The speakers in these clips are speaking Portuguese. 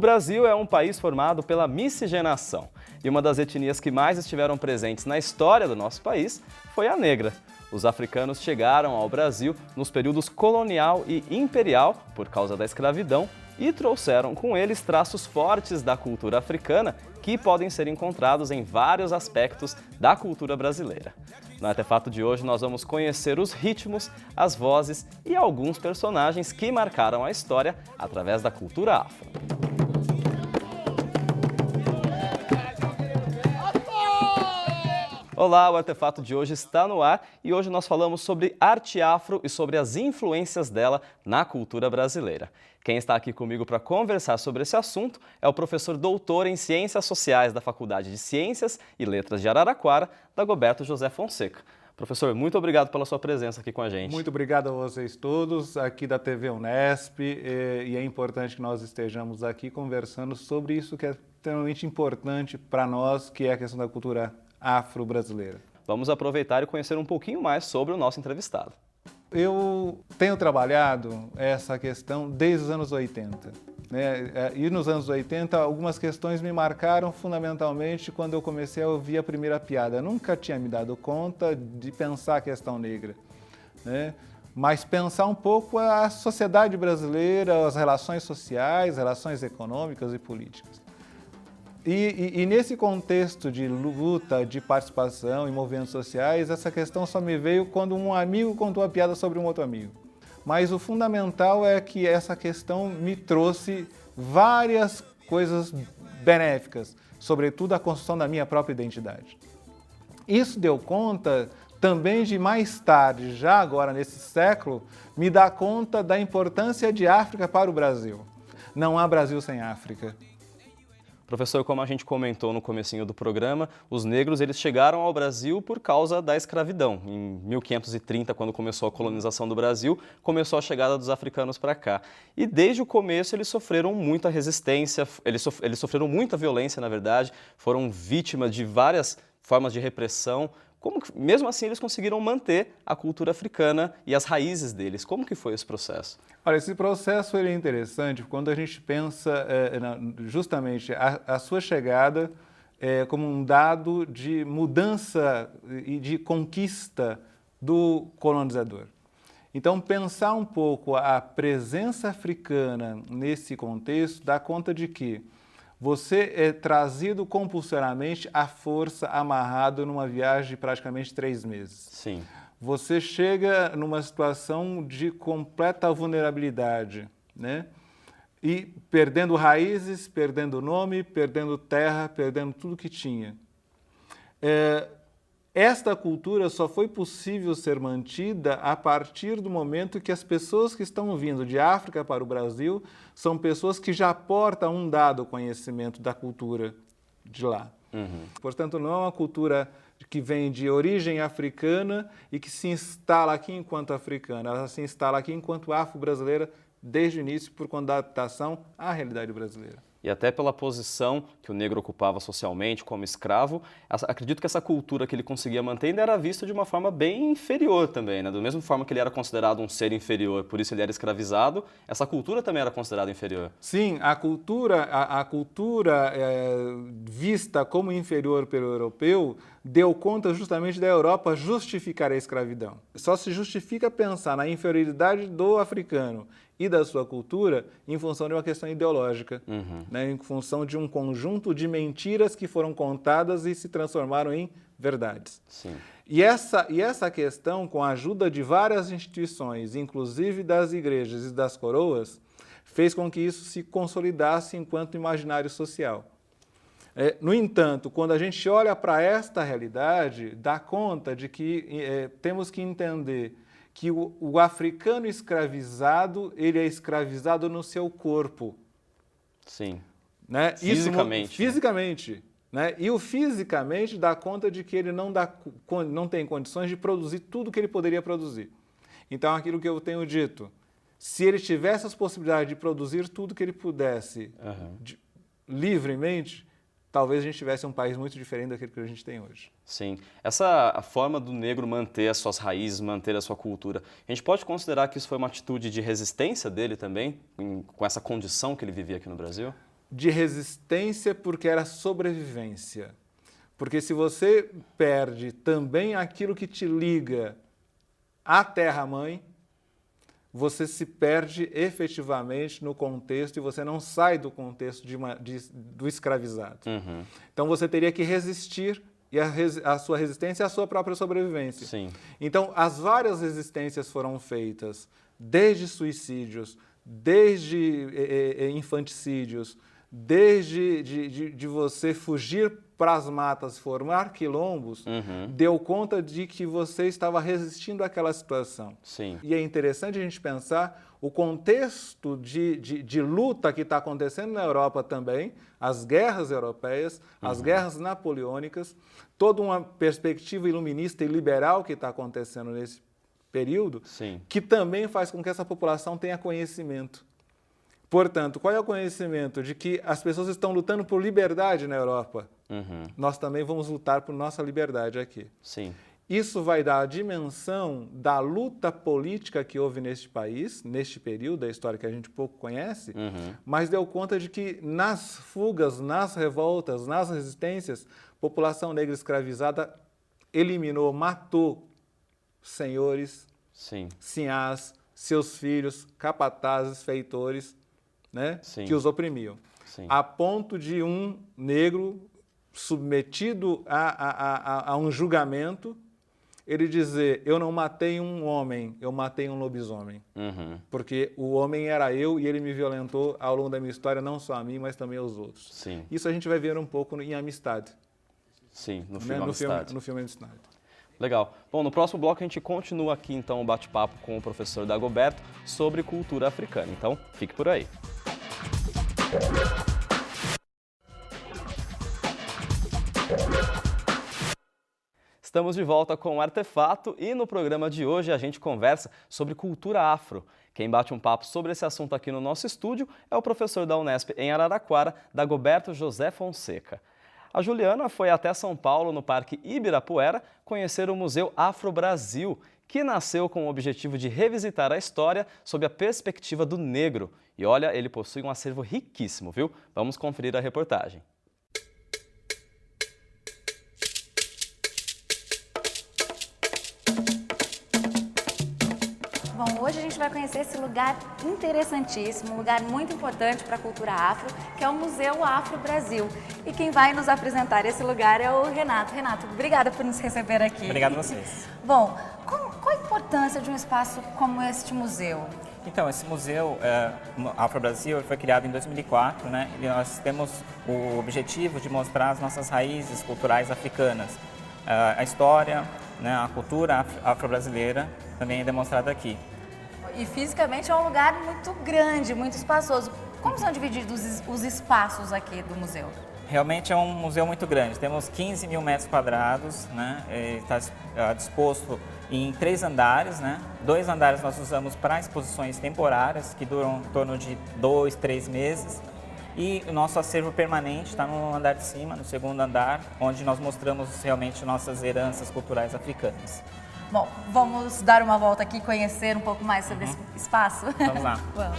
Brasil é um país formado pela miscigenação, e uma das etnias que mais estiveram presentes na história do nosso país foi a negra. Os africanos chegaram ao Brasil nos períodos colonial e imperial, por causa da escravidão, e trouxeram com eles traços fortes da cultura africana que podem ser encontrados em vários aspectos da cultura brasileira. No Artefato de hoje nós vamos conhecer os ritmos, as vozes e alguns personagens que marcaram a história através da cultura afro. Olá, o Artefato de hoje está no ar e hoje nós falamos sobre arte afro e sobre as influências dela na cultura brasileira. Quem está aqui comigo para conversar sobre esse assunto é o professor doutor em Ciências Sociais da Faculdade de Ciências e Letras de Araraquara, Dagoberto José Fonseca. Professor, muito obrigado pela sua presença aqui com a gente. Muito obrigado a vocês todos aqui da TV Unesp e é importante que nós estejamos aqui conversando sobre isso que é extremamente importante para nós, que é a questão da cultura afro-brasileira. Vamos aproveitar e conhecer um pouquinho mais sobre o nosso entrevistado. Eu tenho trabalhado essa questão desde os anos 80. E nos anos 80, algumas questões me marcaram fundamentalmente quando eu comecei a ouvir a primeira piada. Eu nunca tinha me dado conta de pensar a questão negra, mas pensar um pouco a sociedade brasileira, as relações sociais, relações econômicas e políticas. E nesse contexto de luta, de participação em movimentos sociais, essa questão só me veio quando um amigo contou a piada sobre um outro amigo. Mas o fundamental é que essa questão me trouxe várias coisas benéficas, sobretudo a construção da minha própria identidade. Isso deu conta também de mais tarde, já agora nesse século, me dar conta da importância de África para o Brasil. Não há Brasil sem África. Professor, como a gente comentou no comecinho do programa, os negros eles chegaram ao Brasil por causa da escravidão. Em 1530, quando começou a colonização do Brasil, começou a chegada dos africanos para cá. E desde o começo eles sofreram muita resistência, eles sofreram muita violência, na verdade, foram vítimas de várias formas de repressão. Como que, mesmo assim, eles conseguiram manter a cultura africana e as raízes deles? Como que foi esse processo? Olha, esse processo ele é interessante quando a gente pensa justamente a sua chegada como um dado de mudança e de conquista do colonizador. Então, pensar um pouco a presença africana nesse contexto dá conta de que você é trazido compulsoriamente à força, amarrado numa viagem de praticamente 3 meses. Sim. Você chega numa situação de completa vulnerabilidade, E perdendo raízes, perdendo nome, perdendo terra, perdendo tudo que tinha. Esta cultura só foi possível ser mantida a partir do momento que as pessoas que estão vindo de África para o Brasil são pessoas que já portam um dado conhecimento da cultura de lá. Uhum. Portanto, não é uma cultura que vem de origem africana e que se instala aqui enquanto africana. Ela se instala aqui enquanto afro-brasileira desde o início por conta da adaptação à realidade brasileira. E até pela posição que o negro ocupava socialmente como escravo, acredito que essa cultura que ele conseguia manter ainda era vista de uma forma bem inferior também, Da mesma forma que ele era considerado um ser inferior, por isso ele era escravizado, essa cultura também era considerada inferior. Sim, a cultura vista como inferior pelo europeu deu conta justamente da Europa justificar a escravidão. Só se justifica pensar na inferioridade do africano e da sua cultura em função de uma questão ideológica, em função de um conjunto de mentiras que foram contadas e se transformaram em verdades. Sim. E essa questão, com a ajuda de várias instituições, inclusive das igrejas e das coroas, fez com que isso se consolidasse enquanto imaginário social. No entanto, quando a gente olha para esta realidade, dá conta de que temos que entender que o africano escravizado, ele é escravizado no seu corpo. Sim. Fisicamente. Fisicamente. E o fisicamente dá conta de que ele não tem condições de produzir tudo que ele poderia produzir. Então, aquilo que eu tenho dito, se ele tivesse as possibilidades de produzir tudo que ele pudesse livremente, talvez a gente tivesse um país muito diferente daquele que a gente tem hoje. Sim. A forma do negro manter as suas raízes, manter a sua cultura, a gente pode considerar que isso foi uma atitude de resistência dele também, com essa condição que ele vivia aqui no Brasil? de resistência porque era sobrevivência. Porque se você perde também aquilo que te liga à terra-mãe, você se perde efetivamente no contexto e você não sai do contexto do escravizado. Uhum. Então você teria que resistir e a sua resistência é a sua própria sobrevivência. Sim. Então as várias resistências foram feitas, desde suicídios, desde infanticídios, desde de você fugir para as matas, formar quilombos, deu conta de que você estava resistindo àquela situação. Sim. E é interessante a gente pensar o contexto de luta que está acontecendo na Europa também, as guerras europeias, as guerras napoleônicas, toda uma perspectiva iluminista e liberal que está acontecendo nesse período, Sim. que também faz com que essa população tenha conhecimento. Portanto, qual é o conhecimento? De que as pessoas estão lutando por liberdade na Europa. Nós também vamos lutar por nossa liberdade aqui. Sim. Isso vai dar a dimensão da luta política que houve neste país, neste período da história que a gente pouco conhece, mas deu conta de que nas fugas, nas revoltas, nas resistências, a população negra escravizada eliminou, matou senhores, Sim. sinhás, seus filhos, capatazes, feitores, né, Sim. que os oprimiam. Sim. A ponto de um negro submetido a um julgamento, ele dizer, eu não matei um homem, eu matei um lobisomem. Porque o homem era eu e ele me violentou ao longo da minha história, não só a mim, mas também aos outros. Sim. Isso a gente vai ver um pouco em Amistade. Sim, no né? filme Amistade. No filme Amistade. Legal. Bom, no próximo bloco a gente continua aqui então o bate-papo com o professor Dagoberto sobre cultura africana. Então, fique por aí. Estamos de volta com o Artefato e no programa de hoje a gente conversa sobre cultura afro. Quem bate um papo sobre esse assunto aqui no nosso estúdio é o professor da Unesp em Araraquara, Dagoberto José Fonseca. A Juliana foi até São Paulo, no Parque Ibirapuera, conhecer o Museu Afro Brasil, que nasceu com o objetivo de revisitar a história sob a perspectiva do negro. E olha, ele possui um acervo riquíssimo, viu? Vamos conferir a reportagem. Bom, hoje a gente vai conhecer esse lugar interessantíssimo, um lugar muito importante para a cultura afro, que é o Museu Afro Brasil. E quem vai nos apresentar esse lugar é o Renato. Renato, obrigada por nos receber aqui. Obrigado a vocês. Bom, qual a importância de um espaço como este museu? Então, esse museu Afro Brasil foi criado em 2004, né? E nós temos o objetivo de mostrar as nossas raízes culturais africanas. A história, né, a cultura afro-brasileira também é demonstrada aqui. E fisicamente é um lugar muito grande, muito espaçoso. Como são divididos os espaços aqui do museu? Realmente é um museu muito grande, temos 15 mil metros quadrados, né? Está disposto em 3 andares, né? 2 andares nós usamos para exposições temporárias, que duram em torno de 2, 3 meses. E o nosso acervo permanente está no andar de cima, no 2º andar, onde nós mostramos realmente nossas heranças culturais africanas. Bom, vamos dar uma volta aqui e conhecer um pouco mais sobre esse espaço? Vamos lá. Vamos.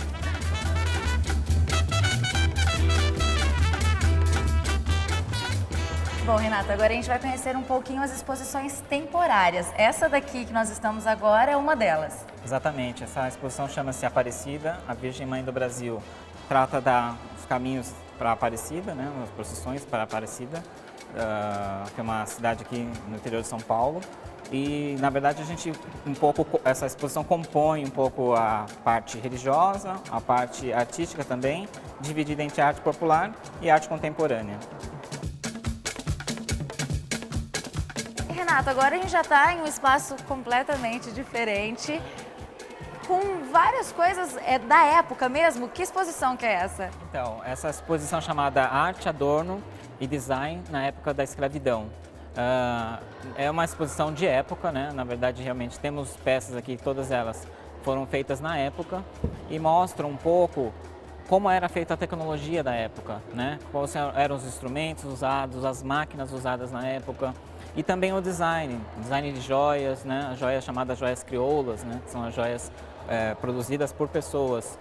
Bom, Renata, agora a gente vai conhecer um pouquinho as exposições temporárias. Essa daqui que nós estamos agora é uma delas. Exatamente, essa exposição chama-se Aparecida, a Virgem Mãe do Brasil. Trata dos caminhos para Aparecida, né, as procissões para Aparecida, que é uma cidade aqui no interior de São Paulo. E, na verdade, essa exposição compõe um pouco a parte religiosa, a parte artística também, dividida entre arte popular e arte contemporânea. Renato, agora a gente já está em um espaço completamente diferente, com várias coisas da época mesmo. Que exposição que é essa? Então, essa exposição chamada Arte, Adorno e Design na época da escravidão. É uma exposição de época, né? Na verdade, realmente temos peças aqui, todas elas foram feitas na época e mostram um pouco como era feita a tecnologia da época, né? Quais eram os instrumentos usados, as máquinas usadas na época e também o design de joias, né? As joias chamadas joias crioulas, né? Que são as joias produzidas por pessoas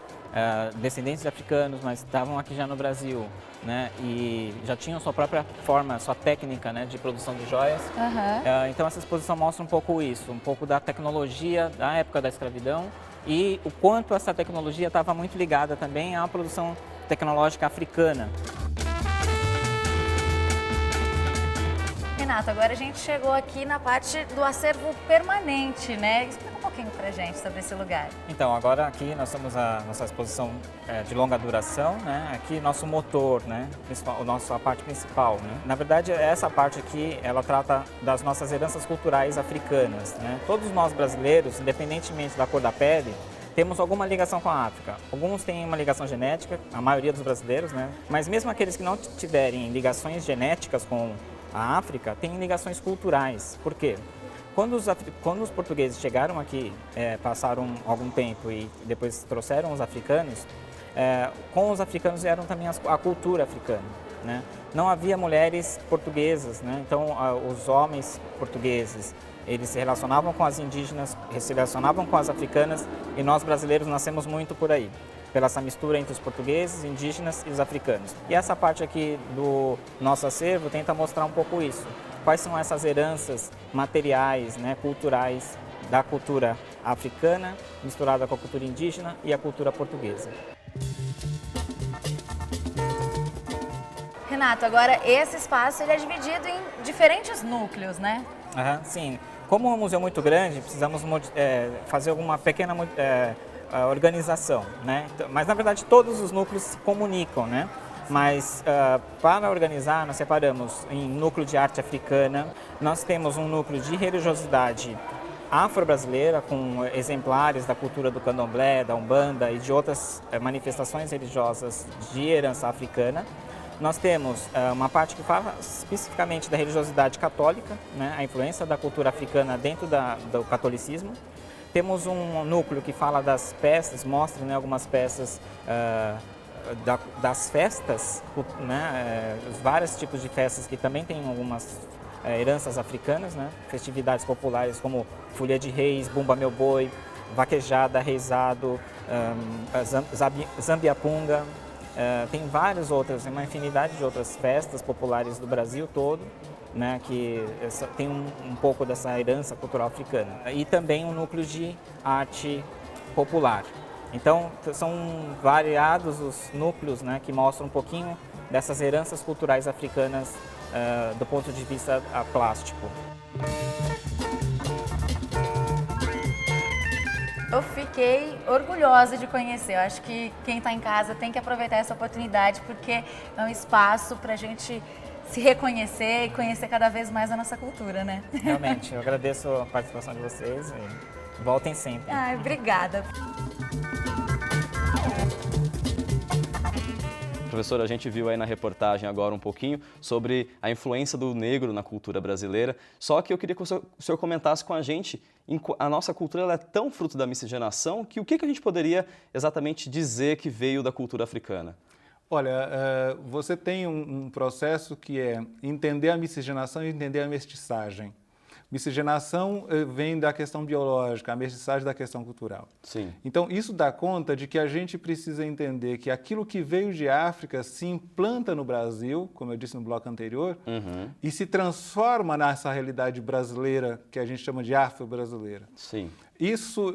descendentes de africanos, mas estavam aqui já no Brasil, né? E já tinham sua própria forma, sua técnica, né, de produção de joias. Então essa exposição mostra um pouco isso, um pouco da tecnologia da época da escravidão e o quanto essa tecnologia estava muito ligada também à produção tecnológica africana. Renato, agora a gente chegou aqui na parte do acervo permanente, né? Explica um pouquinho pra gente sobre esse lugar. Então, agora aqui nós temos a nossa exposição de longa duração, né? Aqui nosso motor, né? A parte principal, né? Na verdade, essa parte aqui, ela trata das nossas heranças culturais africanas, né? Todos nós brasileiros, independentemente da cor da pele, temos alguma ligação com a África. Alguns têm uma ligação genética, a maioria dos brasileiros, né? Mas mesmo aqueles que não tiverem ligações genéticas com a África, têm ligações culturais. Por quê? Quando os portugueses chegaram aqui, passaram algum tempo e depois trouxeram os africanos, com os africanos vieram também a cultura africana, né? Não havia mulheres portuguesas, né? Então os homens portugueses, eles se relacionavam com as indígenas, se relacionavam com as africanas e nós brasileiros nascemos muito por aí, pela essa mistura entre os portugueses, indígenas e os africanos. E essa parte aqui do nosso acervo tenta mostrar um pouco isso. Quais são essas heranças materiais, né, culturais da cultura africana, misturada com a cultura indígena e a cultura portuguesa. Renato, agora esse espaço ele é dividido em diferentes núcleos, né? Sim. Como é um museu muito grande, precisamos fazer alguma pequena organização, né? Mas na verdade todos os núcleos se comunicam, né? Mas para organizar nós separamos em núcleo de arte africana, nós temos um núcleo de religiosidade afro-brasileira com exemplares da cultura do candomblé, da umbanda e de outras manifestações religiosas de herança africana. Nós temos uma parte que fala especificamente da religiosidade católica, né? A influência da cultura africana dentro do catolicismo. Temos um núcleo que fala das peças, mostra, né, algumas peças das festas, né, os vários tipos de festas que também têm algumas heranças africanas, né, festividades populares como Folia de Reis, Bumba Meu Boi, Vaquejada, Reizado, Zambiapunga, tem várias outras, uma infinidade de outras festas populares do Brasil todo, né, que tem um pouco dessa herança cultural africana. E também um núcleo de arte popular. Então, são variados os núcleos, né, que mostram um pouquinho dessas heranças culturais africanas do ponto de vista plástico. Eu fiquei orgulhosa de conhecer. Eu acho que quem está em casa tem que aproveitar essa oportunidade porque é um espaço para a gente se reconhecer e conhecer cada vez mais a nossa cultura, né? Realmente, eu agradeço a participação de vocês e voltem sempre. Ai, obrigada. Professor, a gente viu aí na reportagem agora um pouquinho sobre a influência do negro na cultura brasileira, só que eu queria que o senhor comentasse com a gente, a nossa cultura ela é tão fruto da miscigenação, que o que a gente poderia exatamente dizer que veio da cultura africana? Olha, você tem um processo que é entender a miscigenação e entender a mestiçagem. Miscigenação vem da questão biológica, a mestiçagem da questão cultural. Sim. Então, isso dá conta de que a gente precisa entender que aquilo que veio de África se implanta no Brasil, como eu disse no bloco anterior, e se transforma nessa realidade brasileira, que a gente chama de afro-brasileira. Sim. Isso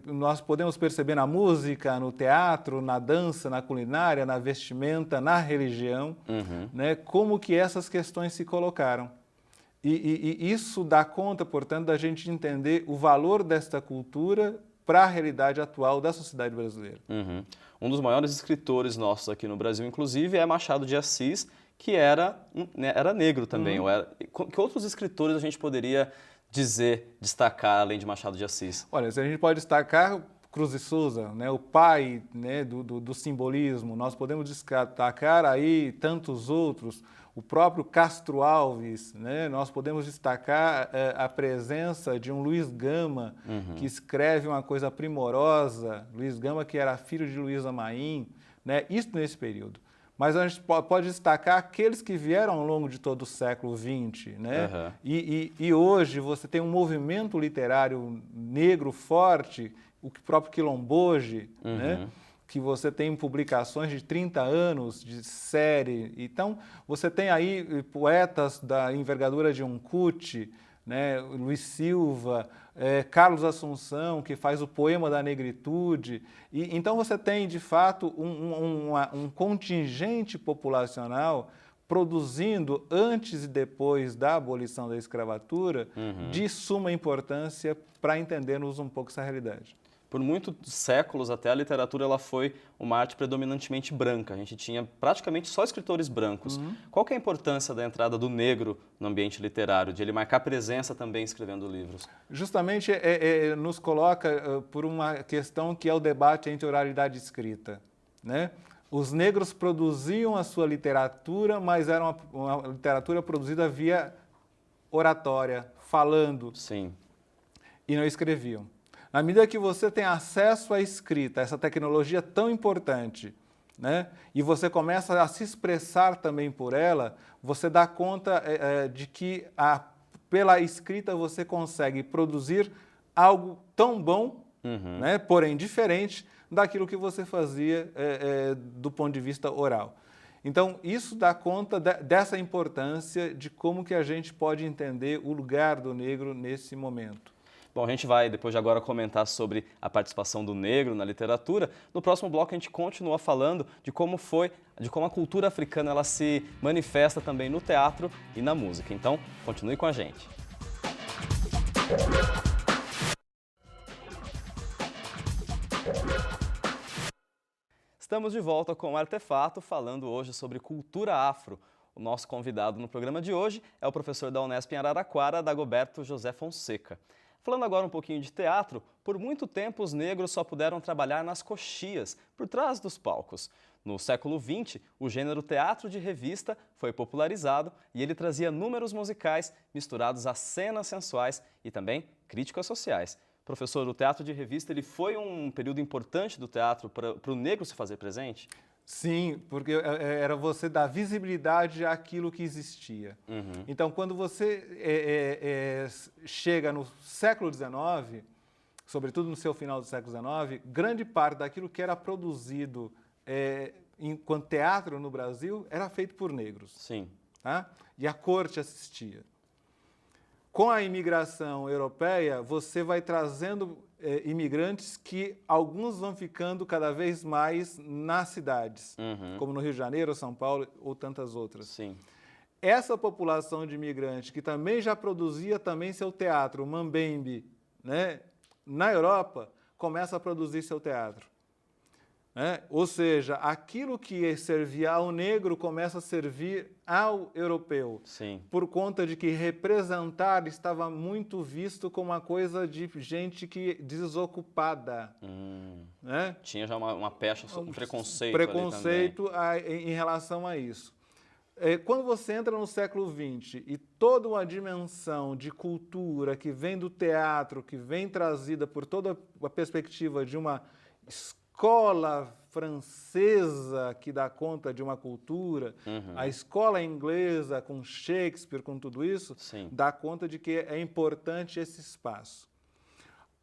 nós podemos perceber na música, no teatro, na dança, na culinária, na vestimenta, na religião, né, como que essas questões se colocaram. E isso dá conta, portanto, da gente entender o valor desta cultura para a realidade atual da sociedade brasileira. Um dos maiores escritores nossos aqui no Brasil, inclusive, é Machado de Assis, que era negro também. Que outros escritores a gente poderia destacar, além de Machado de Assis? Olha, a gente pode destacar Cruz de Souza, né, o pai, né, do simbolismo. Nós podemos destacar aí tantos outros. O próprio Castro Alves, né? Nós podemos destacar a presença de um Luiz Gama, que escreve uma coisa primorosa, Luiz Gama que era filho de Luísa Maim, né? Isso nesse período. Mas a gente pode destacar aqueles que vieram ao longo de todo o século XX, né? E hoje você tem um movimento literário negro forte, o próprio Quilomboje, né? que você tem publicações de 30 anos de série. Então, você tem aí poetas da envergadura de Uncut, né, Luiz Silva, Carlos Assunção, que faz o poema da negritude. E, então, você tem, de fato, um contingente populacional produzindo, antes e depois da abolição da escravatura, de suma importância para entendermos um pouco essa realidade. Por muitos séculos até, a literatura ela foi uma arte predominantemente branca. A gente tinha praticamente só escritores brancos. Qual que é a importância da entrada do negro no ambiente literário, de ele marcar presença também escrevendo livros? Justamente nos coloca por uma questão que é o debate entre oralidade e escrita, né? Os negros produziam a sua literatura, mas era uma literatura produzida via oratória, falando. Sim. E não escreviam. Na medida que você tem acesso à escrita, essa tecnologia tão importante, né, e você começa a se expressar também por ela, você dá conta de que pela escrita você consegue produzir algo tão bom, né, porém diferente daquilo que você fazia do ponto de vista oral. Então, isso dá conta dessa importância de como que a gente pode entender o lugar do negro nesse momento. Bom, a gente vai, depois de agora, comentar sobre a participação do negro na literatura. No próximo bloco, a gente continua falando de como a cultura africana ela se manifesta também no teatro e na música. Então, continue com a gente. Estamos de volta com o Artefato, falando hoje sobre cultura afro. O nosso convidado no programa de hoje é o professor da Unesp em Araraquara, Dagoberto José Fonseca. Falando agora um pouquinho de teatro, por muito tempo os negros só puderam trabalhar nas coxias, por trás dos palcos. No século XX, o gênero teatro de revista foi popularizado e ele trazia números musicais misturados a cenas sensuais e também críticas sociais. Professor, o teatro de revista ele foi um período importante do teatro para o negro se fazer presente? Sim, porque era você dar visibilidade àquilo que existia. Então, quando você chega no século XIX, sobretudo no seu final do século XIX, grande parte daquilo que era produzido enquanto teatro no Brasil era feito por negros. Sim. Tá? E a corte assistia. Com a imigração europeia, você vai trazendo imigrantes que alguns vão ficando cada vez mais nas cidades, como no Rio de Janeiro, São Paulo ou tantas outras. Sim. Essa população de imigrantes que também já produzia também seu teatro, o Mambembe, né, na Europa, começa a produzir seu teatro. Né? Ou seja, aquilo que servia ao negro começa a servir ao europeu. Sim. Por conta de que representar estava muito visto como uma coisa de gente desocupada. Né? Tinha já uma pecha, um preconceito. Preconceito em relação a isso. Quando você entra no século XX e toda uma dimensão de cultura que vem do teatro, que vem trazida por toda a perspectiva de uma escola francesa que dá conta de uma cultura, a escola inglesa com Shakespeare, com tudo isso, Sim. dá conta de que é importante esse espaço.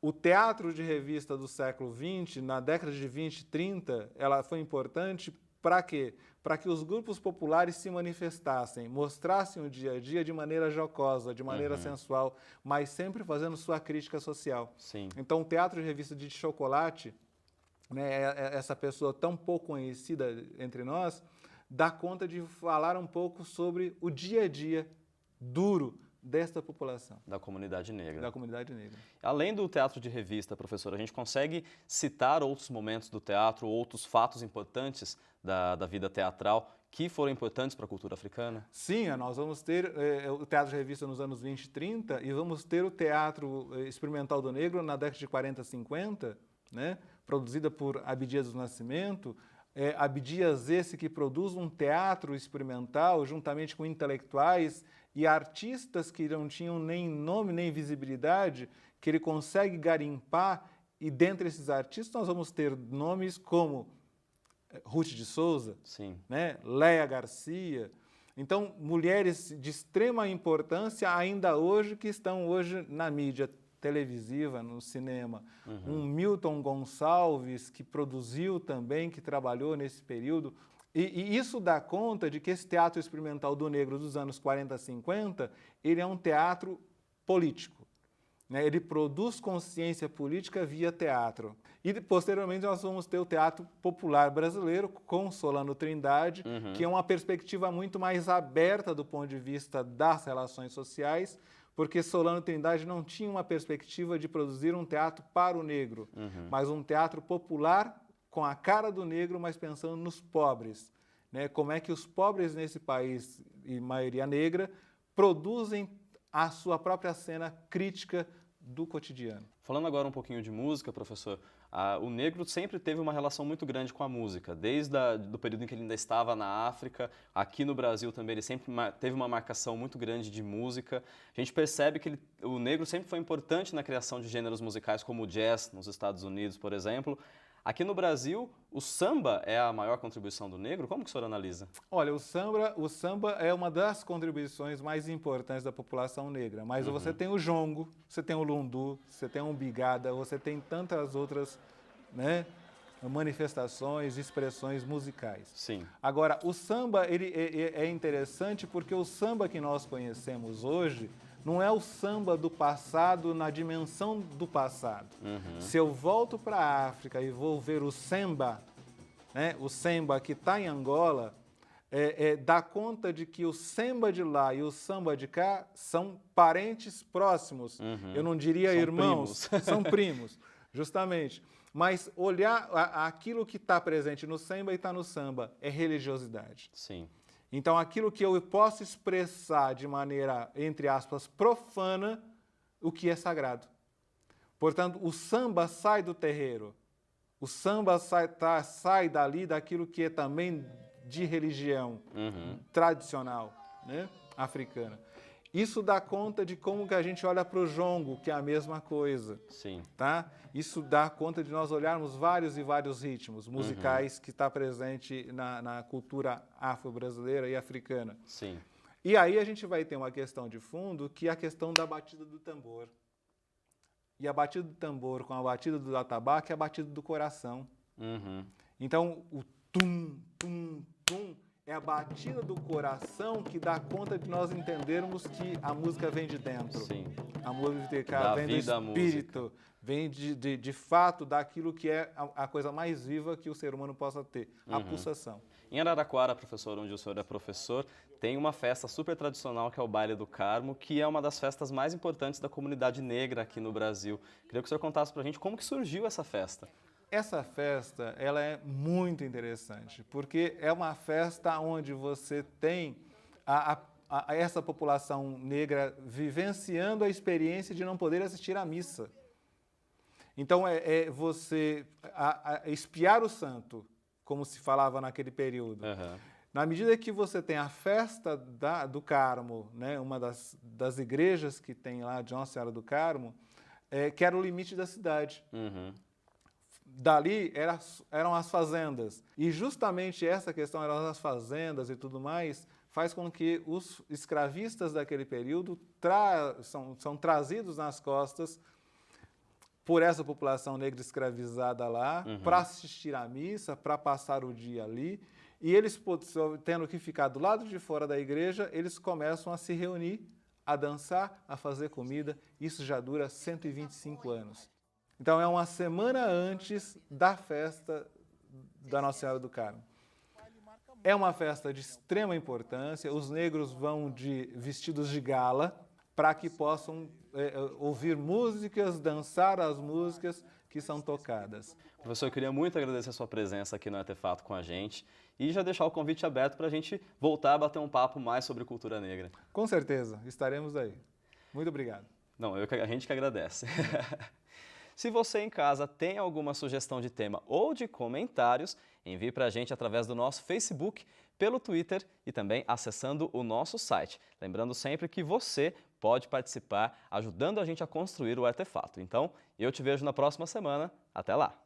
O teatro de revista do século XX, na década de 20 e 30, ela foi importante para quê? Para que os grupos populares se manifestassem, mostrassem o dia a dia de maneira jocosa, de maneira sensual, mas sempre fazendo sua crítica social. Sim. Então, o teatro de revista de Chocolate, né, essa pessoa tão pouco conhecida entre nós, dá conta de falar um pouco sobre o dia a dia duro desta população. Da comunidade negra. Da comunidade negra. Além do teatro de revista, professor, a gente consegue citar outros momentos do teatro, outros fatos importantes da vida teatral que foram importantes para a cultura africana? Sim, nós vamos ter o teatro de revista nos anos 20 e 30 e vamos ter o teatro experimental do negro na década de 40 e 50, né, produzida por Abdias do Nascimento. Abdias esse que produz um teatro experimental juntamente com intelectuais e artistas que não tinham nem nome nem visibilidade, que ele consegue garimpar, e dentre esses artistas nós vamos ter nomes como Ruth de Souza, Sim. né? Léa Garcia. Então, mulheres de extrema importância ainda hoje, que estão hoje na mídia, televisiva no cinema. Um Milton Gonçalves, que produziu também, que trabalhou nesse período. E isso dá conta de que esse teatro experimental do negro dos anos 40, 50, ele é um teatro político. Né? Ele produz consciência política via teatro. E, posteriormente, nós vamos ter o teatro popular brasileiro com Solano Trindade, que é uma perspectiva muito mais aberta do ponto de vista das relações sociais, porque Solano Trindade não tinha uma perspectiva de produzir um teatro para o negro, mas um teatro popular com a cara do negro, mas pensando nos pobres. Né? Como é que os pobres nesse país, em maioria negra, produzem a sua própria cena crítica do cotidiano. Falando agora um pouquinho de música, professor, o negro sempre teve uma relação muito grande com a música, desde o período em que ele ainda estava na África, aqui no Brasil também ele sempre teve uma marcação muito grande de música. A gente percebe que o negro sempre foi importante na criação de gêneros musicais como o jazz, nos Estados Unidos, por exemplo. Aqui no Brasil, o samba é a maior contribuição do negro? Como que o senhor analisa? Olha, o samba é uma das contribuições mais importantes da população negra, mas você tem o jongo, você tem o lundu, você tem o bigada, você tem tantas outras, né, manifestações, expressões musicais. Sim. Agora, o samba ele é interessante porque o samba que nós conhecemos hoje não é o samba do passado na dimensão do passado. Se eu volto para a África e vou ver o semba, né, o semba que está em Angola, dá conta de que o semba de lá e o samba de cá são parentes próximos. Eu não diria São irmãos, primos. são primos, justamente. Mas olhar aquilo que está presente no semba e está no samba é religiosidade. Sim. Então, aquilo que eu posso expressar de maneira, entre aspas, profana, o que é sagrado. Portanto, o samba sai do terreiro. O samba sai dali daquilo que é também de religião tradicional, né, africana. Isso dá conta de como que a gente olha para o jongo, que é a mesma coisa. Sim. Tá? Isso dá conta de nós olharmos vários e vários ritmos musicais que está presente na cultura afro-brasileira e africana. Sim. E aí a gente vai ter uma questão de fundo, que é a questão da batida do tambor. E a batida do tambor com a batida do atabaque é a batida do coração. Então, o tum, tum, tum é a batida do coração que dá conta de nós entendermos que a música vem de dentro. Sim. A música Da vem do vida à espírito, vem de fato daquilo que é a coisa mais viva que o ser humano possa ter, a pulsação. Em Araraquara, professor, onde o senhor é professor, tem uma festa super tradicional que é o Baile do Carmo, que é uma das festas mais importantes da comunidade negra aqui no Brasil. Queria que o senhor contasse pra gente como que surgiu essa festa. Essa festa, ela é muito interessante, porque é uma festa onde você tem essa população negra vivenciando a experiência de não poder assistir à missa. Então, você espiar o santo, como se falava naquele período. Na medida que você tem a festa do Carmo, né, uma das igrejas que tem lá de Nossa Senhora do Carmo, que era o limite da cidade. Dali eram as fazendas. E justamente essa questão, eram as fazendas e tudo mais, faz com que os escravistas daquele período são trazidos nas costas por essa população negra escravizada lá, para assistir à missa, para passar o dia ali. E eles, tendo que ficar do lado de fora da igreja, eles começam a se reunir, a dançar, a fazer comida. Isso já dura 125 anos. Então, é uma semana antes da festa da Nossa Senhora do Carmo. É uma festa de extrema importância. Os negros vão vestidos de gala para que possam ouvir músicas, dançar as músicas que são tocadas. Professor, eu queria muito agradecer a sua presença aqui no Artefato com a gente e já deixar o convite aberto para a gente voltar a bater um papo mais sobre cultura negra. Com certeza, estaremos aí. Muito obrigado. Não, a gente que agradece. Se você em casa tem alguma sugestão de tema ou de comentários, envie para a gente através do nosso Facebook, pelo Twitter e também acessando o nosso site. Lembrando sempre que você pode participar ajudando a gente a construir o artefato. Então, eu te vejo na próxima semana. Até lá!